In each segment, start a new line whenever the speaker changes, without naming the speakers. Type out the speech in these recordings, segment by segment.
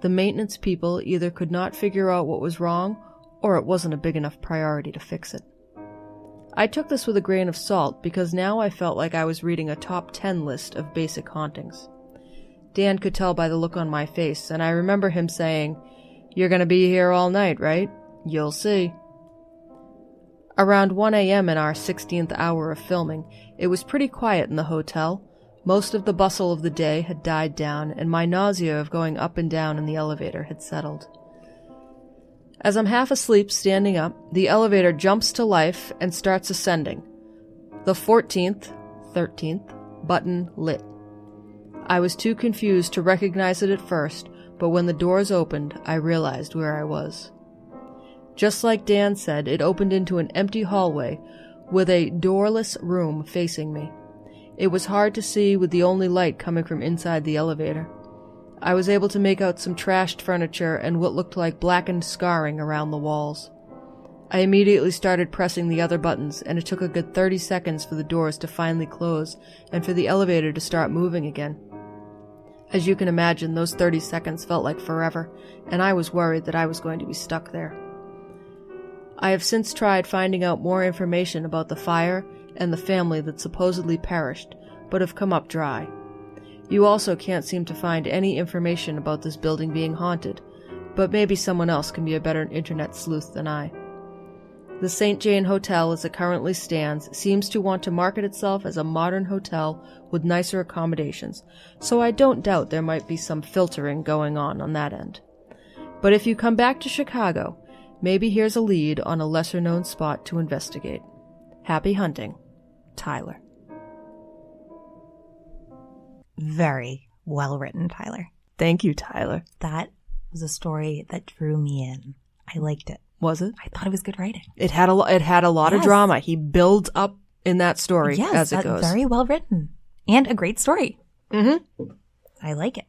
The maintenance people either could not figure out what was wrong, or it wasn't a big enough priority to fix it. I took this with a grain of salt because now I felt like I was reading a top 10 list of basic hauntings. Dan could tell by the look on my face, and I remember him saying, "You're gonna be here all night, right? You'll see." Around 1 a.m. in our 16th hour of filming, it was pretty quiet in the hotel. Most of the bustle of the day had died down, and my nausea of going up and down in the elevator had settled. As I'm half asleep standing up, the elevator jumps to life and starts ascending. The 13th button lit. I was too confused to recognize it at first, but when the doors opened, I realized where I was. Just like Dan said, it opened into an empty hallway with a doorless room facing me. It was hard to see with the only light coming from inside the elevator. I was able to make out some trashed furniture and what looked like blackened scarring around the walls. I immediately started pressing the other buttons, and it took a good 30 seconds for the doors to finally close and for the elevator to start moving again. As you can imagine, those 30 seconds felt like forever, and I was worried that I was going to be stuck there. I have since tried finding out more information about the fire and the family that supposedly perished, but have come up dry. You also can't seem to find any information about this building being haunted, but maybe someone else can be a better internet sleuth than I. The St. Jane Hotel, as it currently stands, seems to want to market itself as a modern hotel with nicer accommodations, so I don't doubt there might be some filtering going on that end. But if you come back to Chicago, maybe here's a lead on a lesser-known spot to investigate. Happy hunting, Tyler.
Very well written, Tyler.
Thank you, Tyler.
That was a story that drew me in. I liked it.
Was it?
I thought it was good writing.
It had a lot of drama. He builds up in that story as it goes.
Very well written. And a great story.
Mm-hmm.
I like it.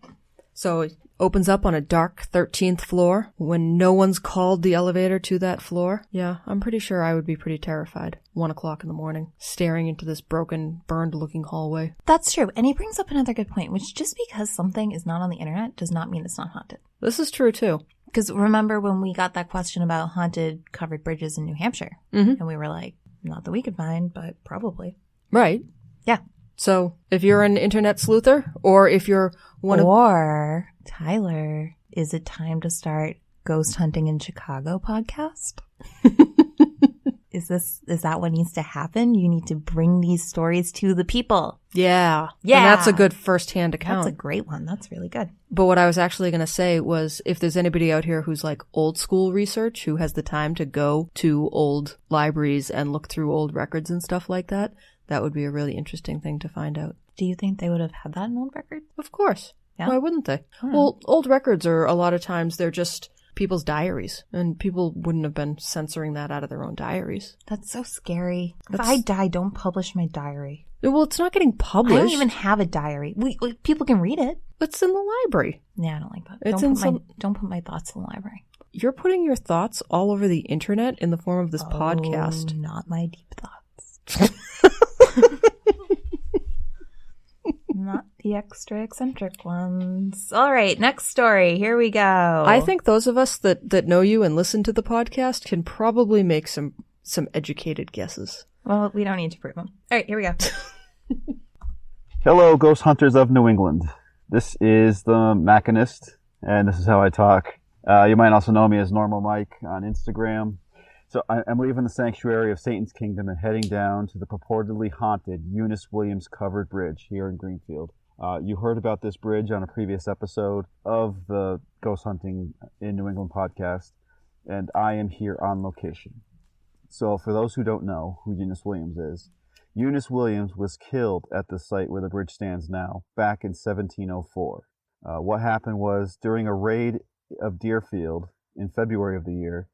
So it opens up on a dark 13th floor when no one's called the elevator to that floor. Yeah, I'm pretty sure I would be pretty terrified. 1 o'clock in the morning, staring into this broken, burned-looking hallway.
That's true. And he brings up another good point, which just because something is not on the internet does not mean it's not haunted.
This is true, too.
Because remember when we got that question about haunted covered bridges in New Hampshire?
Mm-hmm.
And we were like, not that we could find, but probably.
Right.
Yeah.
So if you're an internet sleuther, or if you're
Or, Tyler, is it time to start Ghost Hunting in Chicaaaa-go podcast? Is that what needs to happen? You need to bring these stories to the people.
Yeah.
Yeah.
And that's a good first-hand account.
That's a great one. That's really good.
But what I was actually going to say was, if there's anybody out here who's like old school research, who has the time to go to old libraries and look through old records and stuff like that, that would be a really interesting thing to find out.
Do you think they would have had that in old records?
Of course.
Yeah?
Why wouldn't they? Well, old records are, a lot of times, they're just people's diaries, and people wouldn't have been censoring that out of their own diaries.
That's so scary. If I die, don't publish my diary.
Well, it's not getting published.
I don't even have a diary. People can read it.
It's in the library.
Yeah, I don't like that. Don't put my thoughts in the library.
You're putting your thoughts all over the internet in the form of this podcast.
Not my deep thoughts. Not the extra eccentric ones. All right, next story. Here we go.
I think those of us that know you and listen to the podcast can probably make some educated guesses.
Well, we don't need to prove them. All right, here we go.
Hello, ghost hunters of New England. This is the Machinist, and this is how I talk. You might also know me as Normal Mike on Instagram. So I'm leaving the sanctuary of Satan's Kingdom and heading down to the purportedly haunted Eunice Williams covered bridge here in Greenfield. You heard about this bridge on a previous episode of the Ghost Hunting in New England podcast, and I am here on location. So for those who don't know who Eunice Williams is, Eunice Williams was killed at the site where the bridge stands now, back in 1704. What happened was, during a raid of Deerfield in February of the year,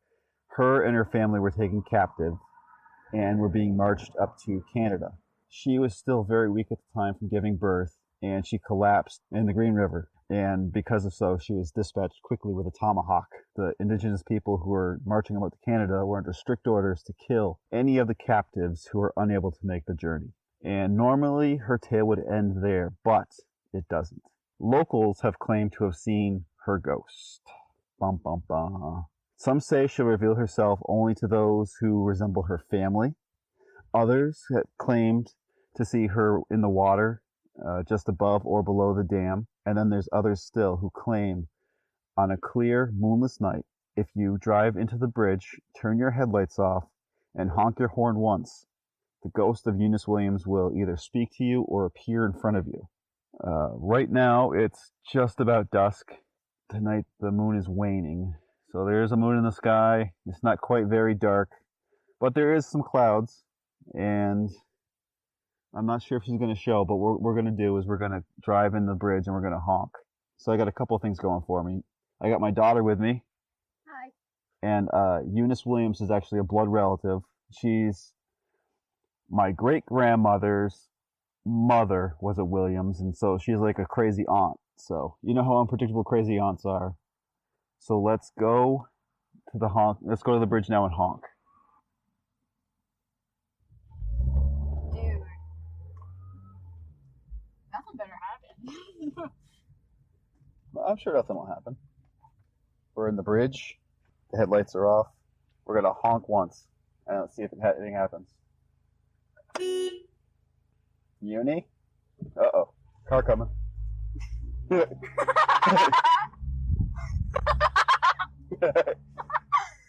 her and her family were taken captive and were being marched up to Canada. She was still very weak at the time from giving birth, and she collapsed in the Green River. And because of so, she was dispatched quickly with a tomahawk. The indigenous people who were marching about to Canada were under strict orders to kill any of the captives who were unable to make the journey. And normally her tale would end there, but it doesn't. Locals have claimed to have seen her ghost. Bum, bum, bum. Some say she'll reveal herself only to those who resemble her family. Others have claimed to see her in the water, just above or below the dam. And then there's others still who claim on a clear, moonless night, if you drive into the bridge, turn your headlights off, and honk your horn once, the ghost of Eunice Williams will either speak to you or appear in front of you. Right now, it's just about dusk. Tonight, the moon is waning. So there is a moon in the sky. It's not quite very dark, but there is some clouds. And I'm not sure if she's going to show, but what we're going to do is we're going to drive in the bridge and we're going to honk. So I got a couple of things going for me. I got my daughter with me.
Hi.
And Eunice Williams is actually a blood relative. She's my great-grandmother's mother was a Williams, and so she's like a crazy aunt. So you know how unpredictable crazy aunts are. So let's go to the honk. Let's go to the bridge now and honk.
Dude. Nothing better happened.
I'm sure nothing will happen. We're in the bridge. The headlights are off. We're going to honk once. And let's see if anything happens. Uni? Uh-oh. Car coming.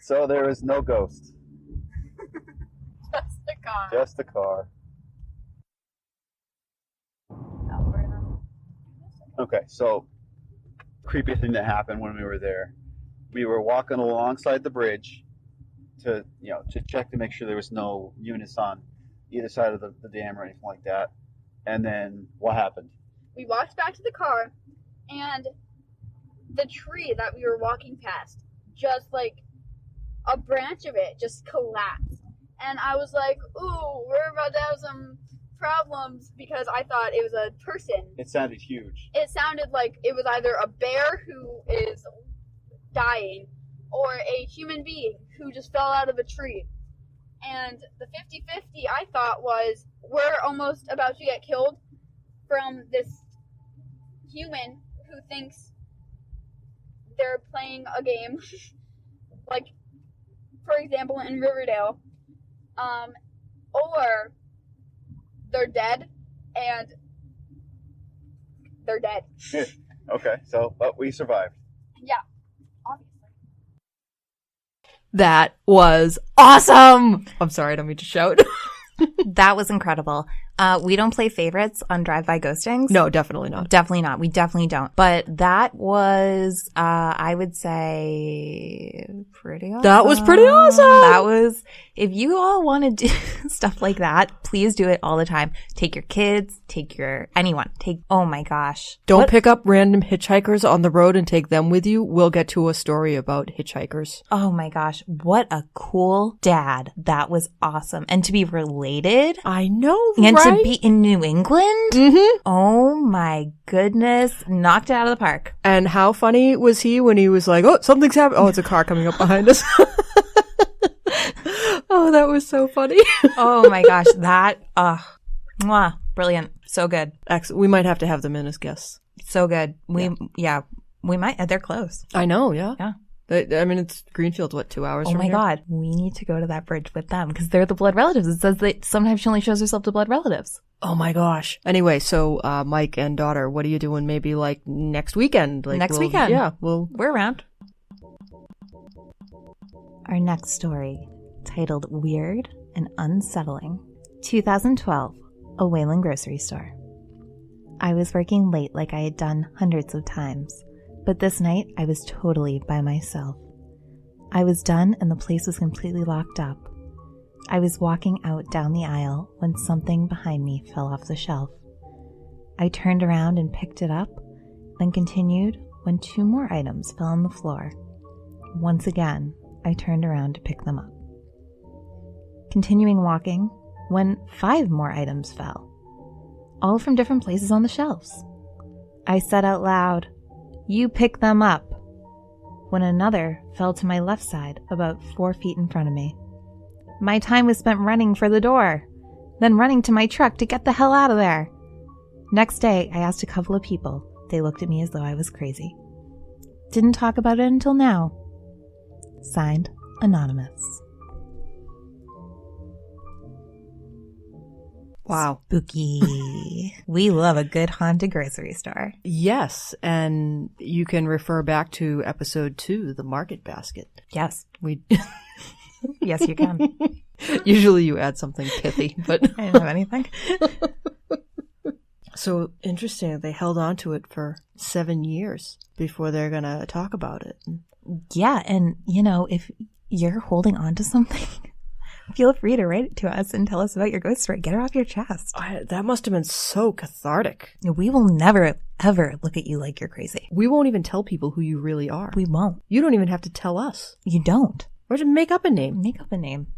So there is no ghost.
Just a car.
Just a car. Okay, so creepy thing that happened when we were there. We were walking alongside the bridge to check to make sure there was no Eunice on either side of the dam or anything like that. And then what happened?
We walked back to the car, and the tree that we were walking past, just like a branch of it just collapsed. And I was like, ooh, we're about to have some problems, because I thought it was a person.
It sounded huge.
It sounded like it was either a bear who is dying or a human being who just fell out of a tree. And the 50-50 I thought was, we're almost about to get killed from this human who thinks they're playing a game. Like, for example, in Riverdale. Or they're dead, and they're dead.
Okay, but we survived.
Yeah, obviously.
That was awesome! I'm sorry, I don't mean to shout.
That was incredible. We don't play favorites on Drive-By Ghostings.
No, definitely not.
Definitely not. We definitely don't. But that was, I would say, pretty awesome.
That was pretty awesome!
That was, if you all want to do stuff like that, please do it all the time. Take your kids, anyone. Oh my gosh.
Don't pick up random hitchhikers on the road and take them with you. We'll get to a story about hitchhikers.
Oh my gosh. What a cool dad. That was awesome. And to be related.
I know,
and
right?
to be in New England?
Mm-hmm.
Oh my goodness. Knocked it out of the park.
And how funny was he when he was like, oh, something's happening. Oh, it's a car coming up behind us. Oh, that was so funny.
Oh my gosh. That, mwah, brilliant. So good.
Excellent. We might have to have them in as guests.
So good. We might. They're close.
I know, yeah.
Yeah.
I mean, it's Greenfield, 2 hours from
here? Oh my God. We need to go to that bridge with them because they're the blood relatives. It says that sometimes she only shows herself to blood relatives.
Oh my gosh. Anyway, so Mike and daughter, what are you doing maybe like next weekend?
Next weekend?
Yeah.
We're around. Our next story, titled Weird and Unsettling. 2012, a Wayland grocery store. I was working late like I had done hundreds of times. But this night, I was totally by myself. I was done and the place was completely locked up. I was walking out down the aisle when something behind me fell off the shelf. I turned around and picked it up, then continued when 2 more items fell on the floor. Once again, I turned around to pick them up. Continuing walking when 5 more items fell, all from different places on the shelves. I said out loud, "You pick them up," when another fell to my left side about 4 feet in front of me. My time was spent running for the door, then running to my truck to get the hell out of there. Next day, I asked a couple of people. They looked at me as though I was crazy. Didn't talk about it until now. Signed, Anonymous.
Wow.
Spooky. We love a good haunted grocery store.
Yes, and you can refer back to episode 2, The Market Basket.
Yes.
We
Yes, you can.
usually you add something pithy, but
I didn't have anything.
So interesting. They held on to it for 7 years before they're going to talk about it.
Yeah, and if you're holding on to something, feel free to write it to us and tell us about your ghost story. Get it off your chest.
That must have been so cathartic.
We will never, ever look at you like you're crazy.
We won't even tell people who you really are.
We won't.
You don't even have to tell us.
You don't.
Or just make up a name.
Make up a name.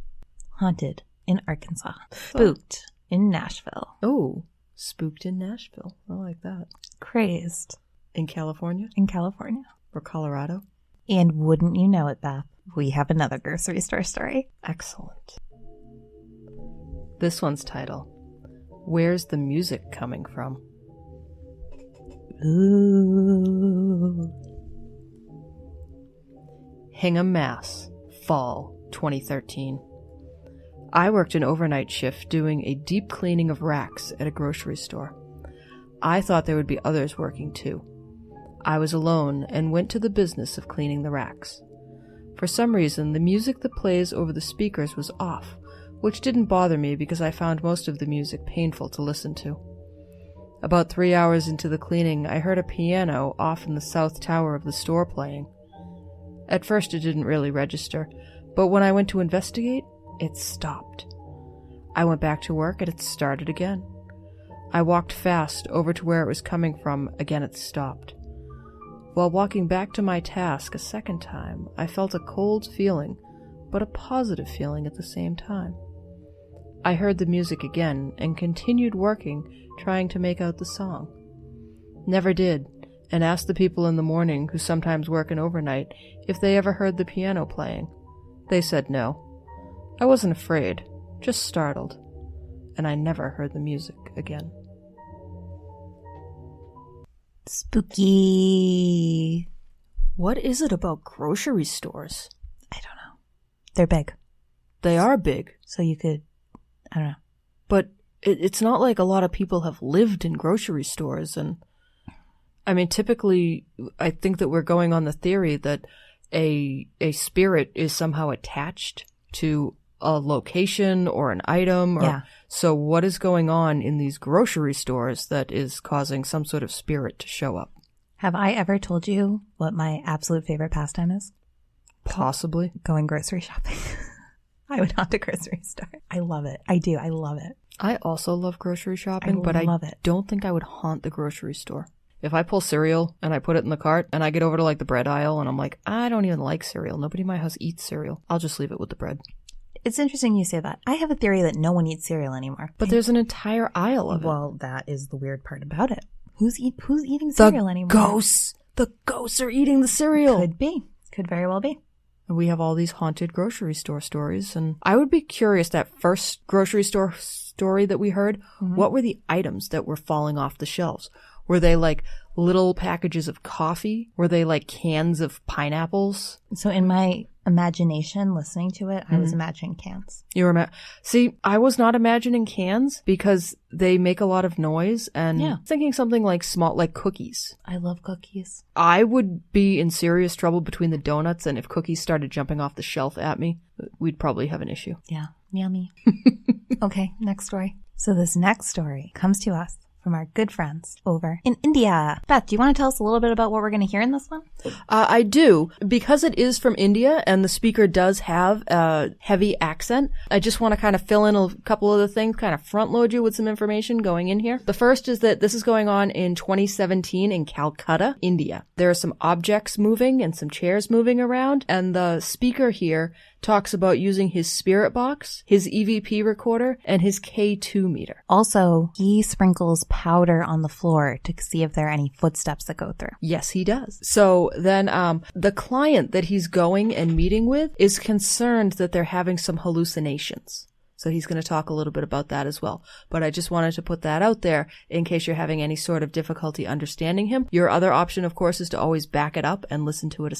Haunted in Arkansas. Spooked in Nashville.
Oh, spooked in Nashville. I like that.
Crazed
in California.
in California.
Or Colorado.
And wouldn't you know it, Beth, we have another grocery store story.
Excellent. This one's title, Where's the Music Coming From?
Ooh.
Hingham, Mass. Fall 2013. I worked an overnight shift doing a deep cleaning of racks at a grocery store. I thought there would be others working too. I was alone and went to the business of cleaning the racks. For some reason, the music that plays over the speakers was off, which didn't bother me because I found most of the music painful to listen to. About 3 hours into the cleaning, I heard a piano off in the south tower of the store playing. At first it didn't really register, but when I went to investigate, it stopped. I went back to work and it started again. I walked fast over to where it was coming from, again it stopped. While walking back to my task a second time, I felt a cold feeling, but a positive feeling at the same time. I heard the music again and continued working, trying to make out the song. Never did, and asked the people in the morning who sometimes work an overnight if they ever heard the piano playing. They said no. I wasn't afraid, just startled, and I never heard the music again.
Spooky.
What is it about grocery stores?
I don't know. They're big.
They are big.
So you could, I don't know.
But it's not like a lot of people have lived in grocery stores. And I mean, typically, I think that we're going on the theory that a spirit is somehow attached to a location or an item. Or,
yeah.
So what is going on in these grocery stores that is causing some sort of spirit to show up?
Have I ever told you what my absolute favorite pastime is?
Possibly.
Going grocery shopping. I would haunt a grocery store. I love it. I do. I love it.
I also love grocery shopping, but I don't think I would haunt the grocery store. If I pull cereal and I put it in the cart and I get over to like the bread aisle and I'm like, I don't even like cereal. Nobody in my house eats cereal. I'll just leave it with the bread.
It's interesting you say that. I have a theory that no one eats cereal anymore.
But there's an entire aisle of it.
Well, that is the weird part about it. Who's eating cereal anymore?
The ghosts are eating the cereal.
Could be. Could very well be.
And we have all these haunted grocery store stories. And I would be curious, that first grocery store story that we heard, what were the items that were falling off the shelves? Were they like little packages of coffee? Were they like cans of pineapples?
So in my imagination, listening to it, I was imagining cans.
You were See, I was not imagining cans because they make a lot of noise, and thinking something like small, like cookies.
I love cookies.
I would be in serious trouble between the donuts, and if cookies started jumping off the shelf at me, we'd probably have an issue.
Yeah, yummy. Okay, next story. So this next story comes to us from our good friends over in India. Beth, do you want to tell us a little bit about what we're going to hear in this one?
I do. Because it is from India and the speaker does have a heavy accent, I just want to kind of fill in a couple of the things, kind of front load you with some information going in here. The first is that this is going on in 2017 in Calcutta, India. There are some objects moving and some chairs moving around, and the speaker here talks about using his spirit box, his EVP recorder, and his K2 meter.
Also, he sprinkles powder on the floor to see if there are any footsteps that go through.
Yes, he does. So then the client that he's going and meeting with is concerned that they're having some hallucinations. So he's going to talk a little bit about that as well. But I just wanted to put that out there in case you're having any sort of difficulty understanding him. Your other option, of course, is to always back it up and listen to it